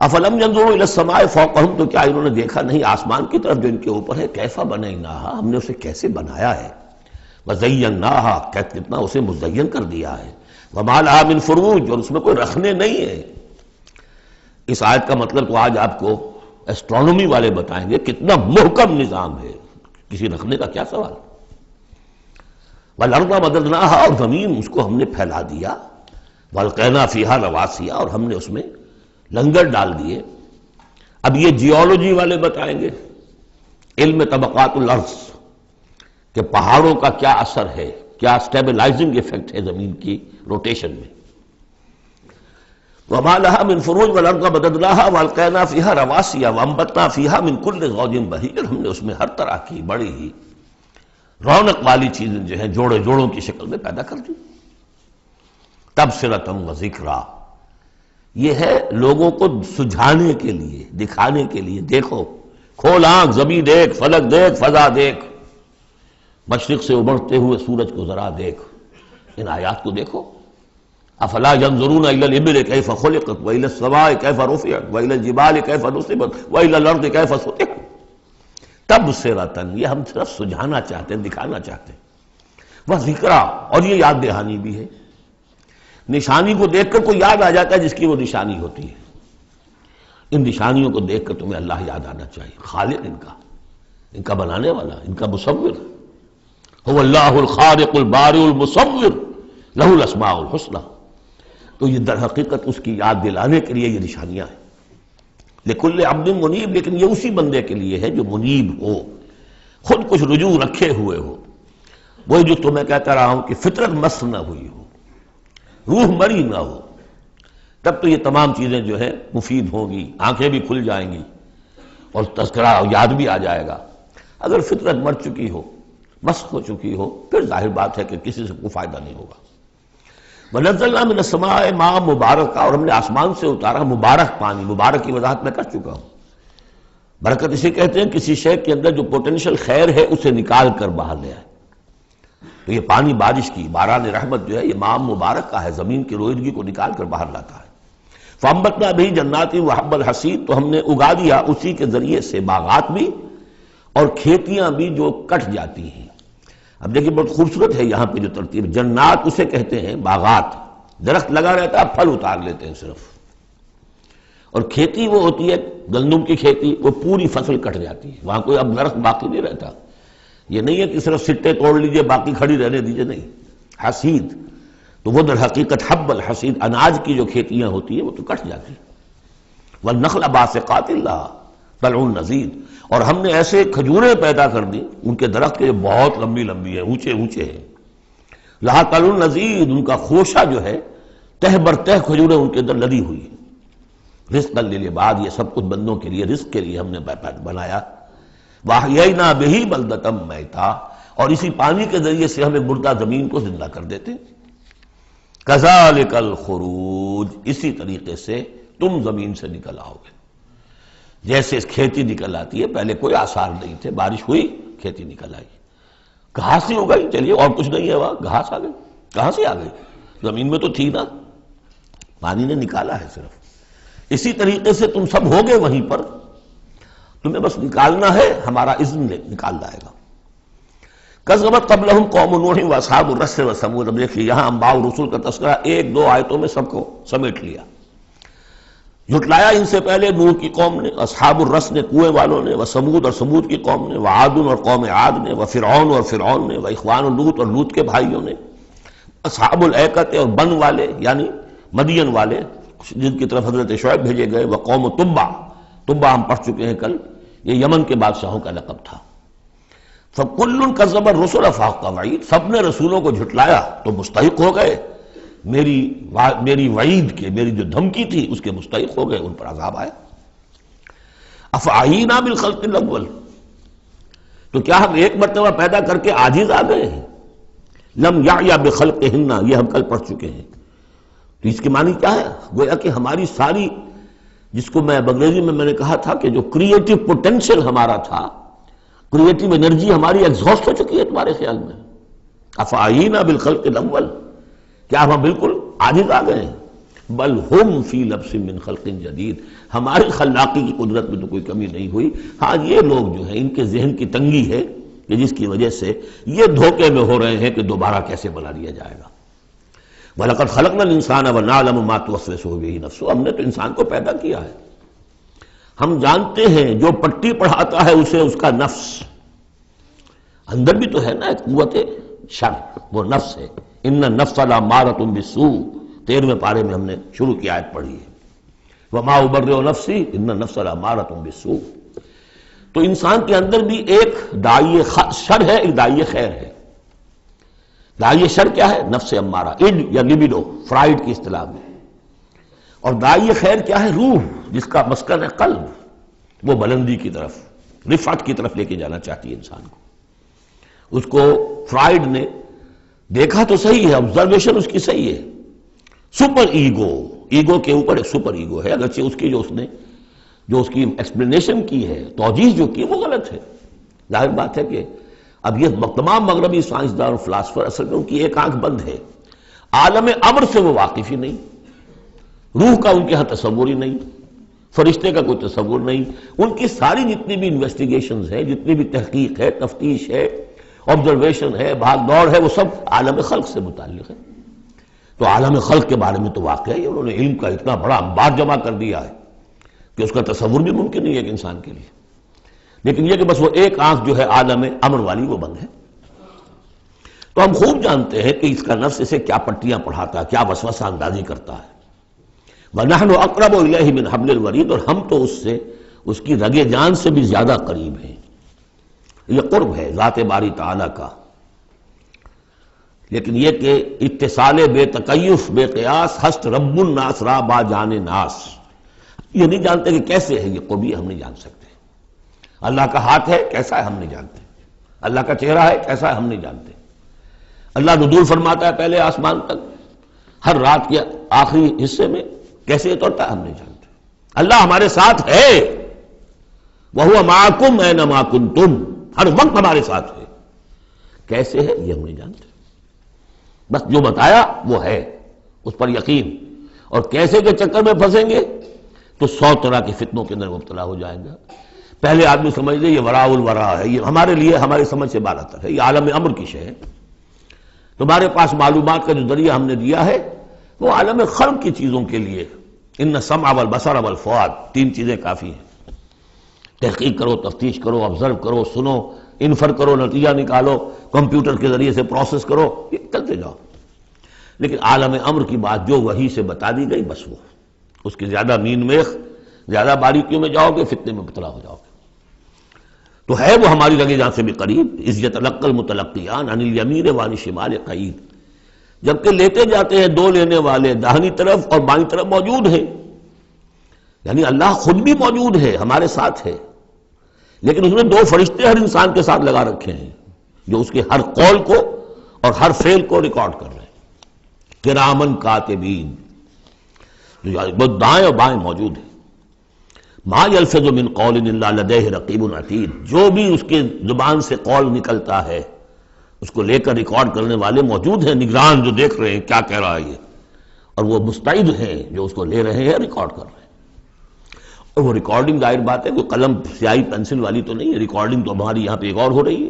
افلم ينظروا الى السماء فوقهم، تو کیا انہوں نے دیکھا نہیں آسمان کی طرف جو ان کے اوپر ہے، کیف بنیناها، ہم نے اسے کیسے بنایا ہے، وزیناها، کتنا اسے مزین کر دیا ہے، وما لها من فروج، اور اس میں کوئی رکھنے نہیں ہے۔ اس آیت کا مطلب تو آج آپ کو ایسٹرونومی والے بتائیں گے کتنا محکم نظام ہے، کسی رکھنے کا کیا سوال۔ والارض مددناها، اور زمین اس کو ہم نے پھیلا دیا، والقینا فیہا رواسیا، اور ہم نے اس میں لنگر ڈال دیے۔ اب یہ جیولوجی والے بتائیں گے، علم طبقات الارض، کہ پہاڑوں کا کیا اثر ہے، کیا سٹیبلائزنگ ایفیکٹ ہے زمین کی روٹیشن میں۔ وما لها من فروج والارض مددناها والقینا فیہا رواسیا وانبتنا فیہا من کل زوج بہیج، ہم نے اس میں ہر طرح کی بڑی ہی رونق والی چیزیں جو ہیں جوڑے جوڑوں کی شکل میں پیدا کر دی۔ تبصرۃ و ذکریٰ، یہ ہے لوگوں کو سجھانے کے لیے، دکھانے کے لیے، دیکھو، کھول آنکھ، زمین دیکھ، فلک دیکھ، فضا دیکھ، مشرق سے ابھرتے ہوئے سورج کو ذرا دیکھ، ان آیات کو دیکھو۔ افلا ينظرون الى الابل كيف خلقت والى السماء كيف رفعت والى الجبال كيف نصبت والى الارض كيف سطحت تبصرۃ، یہ ہم صرف سجھانا چاہتے ہیں، دکھانا چاہتے ہیں، وہ ذکرا، اور یہ یاد دہانی بھی ہے۔ نشانی کو دیکھ کر کوئی یاد آ جاتا ہے جس کی وہ نشانی ہوتی ہے، ان نشانیوں کو دیکھ کر تمہیں اللہ یاد آنا چاہیے، خالق ان کا بنانے والا، ان کا مصور، هو اللہ الخالق البارئ المصور لہ الاسماء الحسنی۔ تو یہ در حقیقت اس کی یاد دلانے کے لیے یہ نشانیاں ہیں۔ لکل عبد منیب، لیکن یہ اسی بندے کے لیے ہے جو منیب ہو، خود کچھ رجوع رکھے ہوئے ہو، وہی جو تمہیں کہتا رہا ہوں کہ فطرت مس نہ ہوئی ہو، روح مری نہ ہو، تب تو یہ تمام چیزیں جو ہے مفید ہوں گی، آنکھیں بھی کھل جائیں گی اور تذکرہ یاد بھی آ جائے گا۔ اگر فطرت مر چکی ہو، مسخ ہو چکی ہو، پھر ظاہر بات ہے کہ کسی سے کوئی فائدہ نہیں ہوگا۔ وَنَزَّلْنَا مِنَ السَّمَاءِ مَاءً مُبَارَكًا، اور ہم نے آسمان سے اتارا مبارک پانی، مبارک کی وضاحت میں کر چکا ہوں۔ برکت اسے کہتے ہیں کسی شے کے اندر جو پوٹینشیل خیر ہے اسے نکال کر باہر لے آئے۔ تو یہ پانی بارش کی، باران رحمت جو ہے یہ ماء مبارک کا ہے، زمین کی روئیدگی کو نکال کر باہر لاتا ہے۔ فَأَنبَتْنَا بِهِ جَنَّاتٍ وَحَبَّ الْحَصِيدِ، تو ہم نے اگا دیا اسی کے ذریعے سے باغات بھی اور کھیتیاں بھی جو کٹ جاتی ہیں۔ اب دیکھیں بہت خوبصورت ہے یہاں پہ جو ترتیب، جنات اسے کہتے ہیں باغات، درخت لگا رہتا ہے پھل اتار لیتے ہیں صرف، اور کھیتی وہ ہوتی ہے گندم کی کھیتی، وہ پوری فصل کٹ جاتی ہے، وہاں کوئی اب درخت باقی نہیں رہتا۔ یہ نہیں ہے کہ صرف سٹے توڑ لیجئے باقی کھڑی رہنے دیجئے، نہیں، حصید تو وہ در حقیقت حب الحصید، اناج کی جو کھیتیاں ہوتی ہیں وہ تو کٹ جاتی ہیں۔ والنخل باسقات لها طلع نضید، اور ہم نے ایسے کھجوریں پیدا کر دی، ان کے درخت کے بہت لمبی لمبی ہیں، اونچے اونچے ہیں، لها طلع نضید، ان کا خوشہ جو ہے تہ بر تہ کھجوریں ان کے اندر لدی ہوئی ہیں۔ رزقا للعباد، یہ سب کچھ بندوں کے لیے، رزق کے لیے ہم نے بنایا۔ وَأَحْيَيْنَا بِهِ بَلْدَةً مَيْتًا، اور اسی پانی کے ذریعے سے ہمیں مردہ زمین کو زندہ کر دیتے۔ كَذَلِكَ الْخُرُوجُ، اسی طریقے سے تم زمین سے نکل آؤ گے، جیسے کھیتی نکل آتی ہے، پہلے کوئی آثار نہیں تھے، بارش ہوئی کھیتی نکل آئی، گھاس ہی اگئی، چلیے اور کچھ نہیں ہے، وہاں گھاس آ گئی، کہاں سے آ گئی؟ زمین میں تو تھی نا، پانی نے نکالا ہے صرف۔ اسی طریقے سے تم سب ہوگے وہیں پر، تمہیں بس نکالنا ہے، ہمارا اذن نکال لائے گا۔ کذبت قبلہم قوم نوح واصحاب الرس وثمود، اب دیکھیے یہاں انباء رسول کا تذکرہ ایک دو آیتوں میں سب کو سمیٹ لیا۔ جھٹلایا ان سے پہلے نوح کی قوم نے، اصحاب الرس نے، کنویں والوں نے، وثمود اور ثمود کی قوم نے، وعاد اور قوم عاد نے، وفرعون اور فرعون نے، واخوان لوط اور لوط کے بھائیوں نے، اصحاب الایکۃ اور بن والے یعنی مدین والے جن کی طرف حضرت شعیب بھیجے گئے، وقوم تبع، تبع ہم پڑھ چکے ہیں کل، یہ یمن کے بادشاہوں کا لقب تھا۔ فَكُلٌّ كَذَّبَ الرُّسُلَ فَحَقَّ وَعِيدِ، سب نے رسولوں کو جھٹلایا تو مستحق ہو گئے میری وعید کے، میری جو دھمکی تھی اس کے مستحق ہو گئے، ان پر عذاب آیا۔ أَفَعَيِينَا بِالْخَلْقِ الْأَوَّلِ، تو کیا ہم ایک مرتبہ پیدا کر کے عاجز آ گئے ہیں؟ لم یعیا بخلقہن، یہ ہم کل پڑھ چکے ہیں۔ تو اس کے معنی کیا ہے؟ گویا کہ ہماری ساری، جس کو میں انگریزی میں نے کہا تھا کہ جو کریٹو پوٹینشل ہمارا تھا، کریٹو انرجی ہماری ایگزاسٹ ہو چکی ہے تمہارے خیال میں؟ افعینا بالخلق الاول، کیا ہم بالکل عاجز آ گئے ہیں؟ بل ہم فی لبس من خلق جدید، ہماری خلاقی کی قدرت میں تو کوئی کمی نہیں ہوئی، ہاں یہ لوگ جو ہیں ان کے ذہن کی تنگی ہے کہ جس کی وجہ سے یہ دھوکے میں ہو رہے ہیں کہ دوبارہ کیسے بنا لیا جائے گا۔ وَلَقَدْ خَلَقْنَا الْإِنسَانَ وَنَعْلَمُ مَا تُوَسْوِسُ بِهِ نَفْسُهُ، ہم نے تو انسان کو پیدا کیا ہے، ہم جانتے ہیں جو پٹی پڑھاتا ہے اسے اس کا نفس، اندر بھی تو ہے نا ایک قوت شر، وہ نفس ہے، ان النفس لامارۃ بالسوء، 13ویں پارے میں ہم نے شروع کی آیت پڑھی ہے، وما ابرئ نفسی ان النفس لامارۃ بالسوء۔ تو انسان کے اندر بھی ایک داعی شر ہے، ایک داعی خیر ہے۔ داعی شر کیا ہے؟ نفس امارہ، اڈ یا لبیڈو فرائڈ کی اصطلاح میں، اور داعی خیر کیا ہے؟ روح، جس کا مسکن ہے قلب، وہ بلندی کی طرف، رفعت کی طرف لے کے جانا چاہتی ہے انسان کو۔ اس کو فرائڈ نے دیکھا تو صحیح ہے، آبزرویشن اس کی صحیح ہے، سپر ایگو، ایگو کے اوپر ایک سپر ایگو ہے، اگرچہ اس کی جو اس کی ایکسپلینیشن کی ہے، توجیہ جو کی وہ غلط ہے۔ ظاہر بات ہے کہ اب یہ تمام مغربی سائنسدان اور فلاسفر اصل میں ان کی ایک آنکھ بند ہے، عالم امر سے وہ واقف ہی نہیں، روح کا ان کے ہاں تصور ہی نہیں، فرشتے کا کوئی تصور نہیں، ان کی ساری جتنی بھی انویسٹیگیشنز ہیں، جتنی بھی تحقیق ہے، تفتیش ہے، آبزرویشن ہے، بھاگ دوڑ ہے، وہ سب عالم خلق سے متعلق ہے۔ تو عالم خلق کے بارے میں تو واقعہ ہے انہوں نے علم کا اتنا بڑا انبار جمع کر دیا ہے کہ اس کا تصور بھی ممکن نہیں ہے ایک انسان کے لیے، لیکن یہ کہ بس وہ ایک آنکھ جو ہے عالم امر والی وہ بند ہے۔ تو ہم خوب جانتے ہیں کہ اس کا نفس اسے کیا پٹیاں پڑھاتا ہے، کیا وسوسہ اندازی کرتا ہے۔ وَنَحْنُ أَقْرَبُ إِلَيْهِ مِنْ حَبْلِ الْوَرِيدِ، اور ہم تو اس سے، اس کی رگ جان سے بھی زیادہ قریب ہیں۔ یہ قرب ہے ذات باری تعالیٰ کا، لیکن یہ کہ اتصال بے تکیف بے قیاس ہست رب الناس را با جان ناس، یہ نہیں جانتے کہ کیسے ہے یہ قرب، یہ ہم نہیں جان سکتے۔ اللہ کا ہاتھ ہے کیسا ہے ہم نہیں جانتے، اللہ کا چہرہ ہے کیسا ہے ہم نہیں جانتے، اللہ نزول فرماتا ہے پہلے آسمان تک ہر رات کے آخری حصے میں، کیسے اترتا ہے ہم نہیں جانتے۔ اللہ ہمارے ساتھ ہے، وَهُوَ مَعَكُمْ أَيْنَمَا كُنتُمْ، ہر وقت ہمارے ساتھ ہے، کیسے ہے یہ ہم نہیں جانتے، بس جو بتایا وہ ہے، اس پر یقین، اور کیسے کے چکر میں پھنسیں گے تو 100 طرح کے فتنوں کے اندر مبتلا ہو جائیں گا۔ پہلے آدمی سمجھ لے یہ وراء الورا ہے، یہ ہمارے لیے ہماری سمجھ سے بالاتر ہے، یہ عالم امر کی شے ہے۔ تمہارے پاس معلومات کا جو ذریعہ ہم نے دیا ہے وہ عالم خلق کی چیزوں کے لیے، ان السمع والبصر والفؤاد، 3 چیزیں کافی ہیں۔ تحقیق کرو، تفتیش کرو، آبزرو کرو، سنو، انفر کرو، نتیجہ نکالو، کمپیوٹر کے ذریعے سے پروسیس کرو، یہ چلتے جاؤ۔ لیکن عالم امر کی بات جو وحی سے بتا دی گئی بس وہ، اس کی زیادہ مین میخ، زیادہ باریکیوں میں جاؤ گے فتنے میں مبتلا ہو جاؤ گے۔ تو ہے وہ ہماری رگ جان سے بھی قریب، اذ یتلقی المتلقیان عن الیمین وعن الشمال قعید، جبکہ لیتے جاتے ہیں دو لینے والے داہنی طرف اور بائیں طرف موجود ہیں، یعنی اللہ خود بھی موجود ہے، ہمارے ساتھ ہے، لیکن اس نے 2 فرشتے ہر انسان کے ساتھ لگا رکھے ہیں جو اس کے ہر قول کو اور ہر فعل کو ریکارڈ کر رہے ہیں، کرامن کاتبین، جو دائیں اور بائیں موجود ہیں۔ ما یلفظ من قول الا لدیہ رقیب عتید، جو بھی اس کے زبان سے قول نکلتا ہے اس کو لے کر ریکارڈ کرنے والے موجود ہیں، نگران جو دیکھ رہے ہیں کیا کہہ رہا ہے یہ، اور وہ مستعد ہیں جو اس کو لے رہے ہیں، ریکارڈ کر رہے ہیں۔ اور وہ ریکارڈنگ ظاہر بات ہے کوئی قلم سیاہی پینسل والی تو نہیں ہے، ریکارڈنگ تو ہماری یہاں پہ ایک اور ہو رہی ہے۔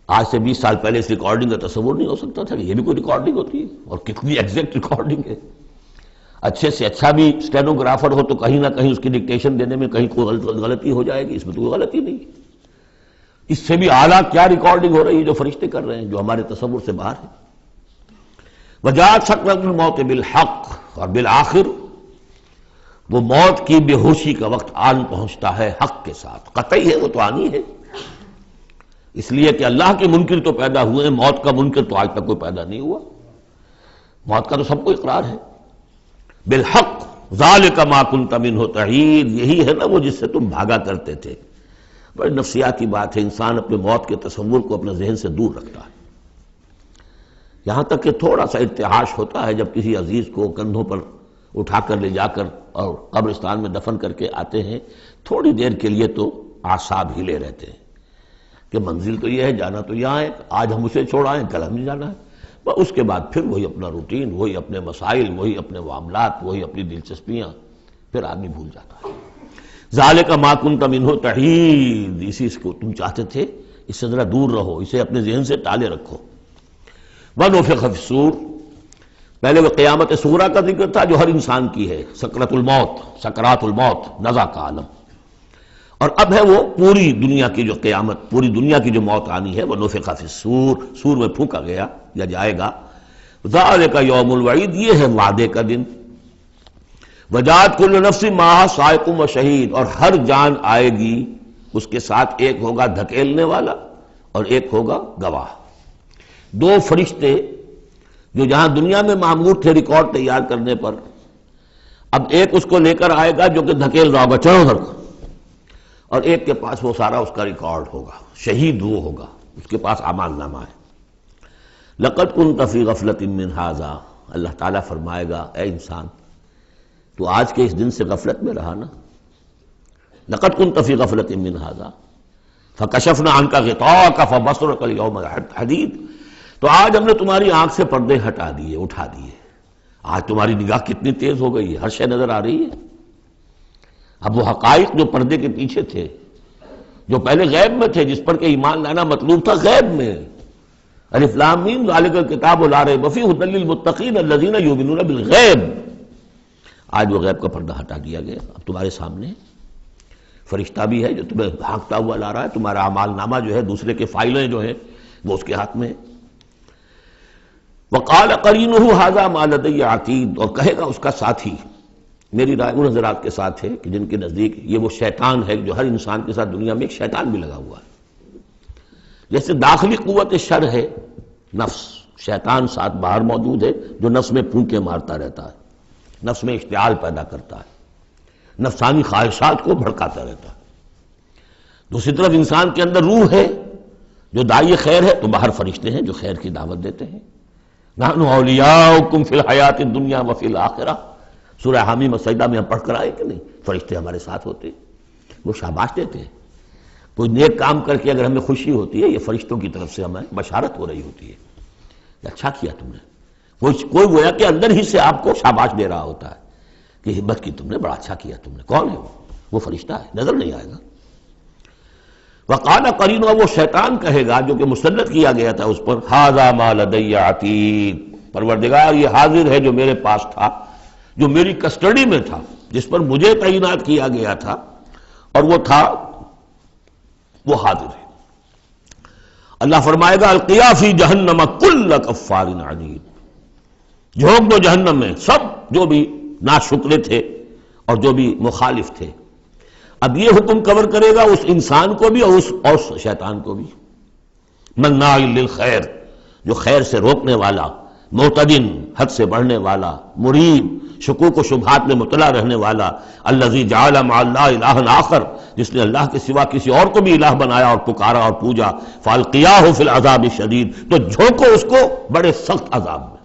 آج سے 20 سال پہلے اس ریکارڈنگ کا تصور نہیں ہو سکتا تھا کہ یہ بھی کوئی ریکارڈنگ ہوتی ہے، اور کتنی ایگزیکٹ ریکارڈنگ ہے۔ اچھے سے اچھا بھی اسٹینوگرافر ہو تو کہیں نہ کہیں اس کی ڈکٹیشن دینے میں کہیں کوئی غلطی ہو جائے گی، اس میں تو کوئی غلطی نہیں۔ اس سے بھی اعلیٰ کیا ریکارڈنگ ہو رہی ہے جو فرشتے کر رہے ہیں، جو ہمارے تصور سے باہر ہے۔ وجاءت سکرۃ الموت بالحق، اور بالآخر وہ موت کی بے ہوشی کا وقت آن پہنچتا ہے حق کے ساتھ، قطعی ہے وہ تو آنی ہے، اس لیے کہ اللہ کے منکر تو پیدا ہوئے ہیں، موت کا منکر تو آج تک کوئی پیدا نہیں ہوا۔ موت کا تو سب کو اقرار ہے۔ بالحق ذالک ما کنت منہ تحید، یہی ہے نا وہ جس سے تم بھاگا کرتے تھے۔ بڑی نفسیاتی بات ہے، انسان اپنے موت کے تصور کو اپنے ذہن سے دور رکھتا ہے، یہاں تک کہ تھوڑا سا ارتعاش ہوتا ہے جب کسی عزیز کو کندھوں پر اٹھا کر لے جا کر اور قبرستان میں دفن کر کے آتے ہیں، تھوڑی دیر کے لیے تو اعصاب ہلے رہتے ہیں کہ منزل تو یہ ہے، جانا تو یہاں ہے، آج ہم اسے چھوڑ آئے، کل ہم نہیں جانا ہے۔ اس کے بعد پھر وہی اپنا روٹین، وہی اپنے مسائل، وہی اپنے معاملات، وہی اپنی دلچسپیاں، پھر آدمی بھول جاتا ہے۔ ذالک ما کنت منہ تحید، اسی کو تم چاہتے تھے، اس سے ذرا دور رہو، اسے اپنے ذہن سے ٹالے رکھو۔ ونفخ فی الصور، پہلے وہ قیامت صغریٰ کا ذکر تھا جو ہر انسان کی ہے، سکرۃ الموت، سکرات الموت، نزع کا عالم، اور اب ہے وہ پوری دنیا کی جو قیامت، پوری دنیا کی جو موت آنی ہے، ونفخ فی الصور، سور میں پھونکا گیا یا جائے گا۔ ذالک یوم الوعید، یہ ہے وعدے کا دن۔ وجاءت کل نفس معہا سائق و شہید، اور ہر جان آئے گی، اس کے ساتھ ایک ہوگا دھکیلنے والا اور ایک ہوگا گواہ۔ دو فرشتے جو جہاں دنیا میں مامور تھے ریکارڈ تیار کرنے پر، اب ایک اس کو لے کر آئے گا جو کہ دھکیل رہا ہوگا، چلو ادھر، اور ایک کے پاس وہ سارا اس کا ریکارڈ ہوگا، شہید وہ ہوگا، اس کے پاس اعمال نامہ ہے۔ لقد كنت في غفلة من هذا، اللہ تعالیٰ فرمائے گا اے انسان تو آج کے اس دن سے غفلت میں رہا نا، لقد كنت في غفلة من هذا فكشفنا عنك غطاءك فبصرك اليوم حديد، تو آج ہم نے تمہاری آنکھ سے پردے ہٹا دیے، اٹھا دیے، آج تمہاری نگاہ کتنی تیز ہو گئی ہے، ہر شے نظر آ رہی ہے۔ اب وہ حقائق جو پردے کے پیچھے تھے، جو پہلے غیب میں تھے، جس پر کہ ایمان لانا مطلوب تھا غیب میں، الف لام میم ذالک الکتاب لا ریب فیہ ھدی للمتقین الذین یؤمنون بالغیب، آج وہ غیب کا پردہ ہٹا دیا گیا، اب تمہارے سامنے فرشتہ بھی ہے جو تمہیں بھانکتا ہوا لا رہا ہے، تمہارا اعمال نامہ جو ہے، دوسرے کے فائلیں جو ہیں وہ اس کے ہاتھ میں ہے۔ وقال قرینہ ھذا ما لدی عتید، اور کہے گا اس کا ساتھی، میری رائے ان حضرات کے ساتھ ہے کہ جن کے نزدیک یہ وہ شیطان ہے جو ہر انسان کے ساتھ دنیا میں ایک شیطان بھی لگا ہوا ہے، جیسے داخلی قوت شر ہے نفس، شیطان ساتھ باہر موجود ہے جو نفس میں پھونکے مارتا رہتا ہے، نفس میں اشتعال پیدا کرتا ہے، نفسانی خواہشات کو بھڑکاتا رہتا ہے۔ دوسری طرف انسان کے اندر روح ہے جو داعی خیر ہے، تو باہر فرشتے ہیں جو خیر کی دعوت دیتے ہیں۔ نحن اولیاؤکم فی الحیات الدنیا وفی الآخرہ، سورہ حامیم السجدہ میں ہم پڑھ کر آئے کہ نہیں، فرشتے ہمارے ساتھ ہوتے ہیں، وہ شاباش دیتے ہیں۔ کوئی نیک کام کر کے اگر ہمیں خوشی ہوتی ہے، یہ فرشتوں کی طرف سے ہمیں بشارت ہو رہی ہوتی ہے کہ اچھا کیا تم نے، کوئی گویا کہ اندر ہی سے آپ کو شاباش دے رہا ہوتا ہے کہ ہمت کی تم نے، بڑا اچھا کیا تم نے۔ کون ہے وہ فرشتہ ہے، نظر نہیں آئے گا۔ وقال قرینہ، وہ شیطان کہے گا جو کہ مسلط کیا گیا تھا اس پر، ھذا ما لدی عتید، پروردگار یہ حاضر ہے جو میرے پاس تھا، جو میری کسٹڈی میں تھا، جس پر مجھے تعینات کیا گیا تھا، اور وہ تھا، وہ حاضر ہے۔ اللہ فرمائے گا القیا فی جہنم کل کفار عنید، جھونک دو جہنم میں سب جو بھی ناشکرے تھے اور جو بھی مخالف تھے۔ اب یہ حکم کور کرے گا اس انسان کو بھی اور اس شیطان کو بھی۔ مناع للخیر، جو خیر سے روکنے والا، معتدن، حد سے بڑھنے والا، مریب، شکوک و شبہات میں مبتلا رہنے والا، الذی جعل مع اللہ الہا آخر، جس نے اللہ کے سوا کسی اور کو بھی الہ بنایا اور پکارا اور پوجا، فالقیاہ فی العذاب الشدید، تو جھونکو اس کو بڑے سخت عذاب میں۔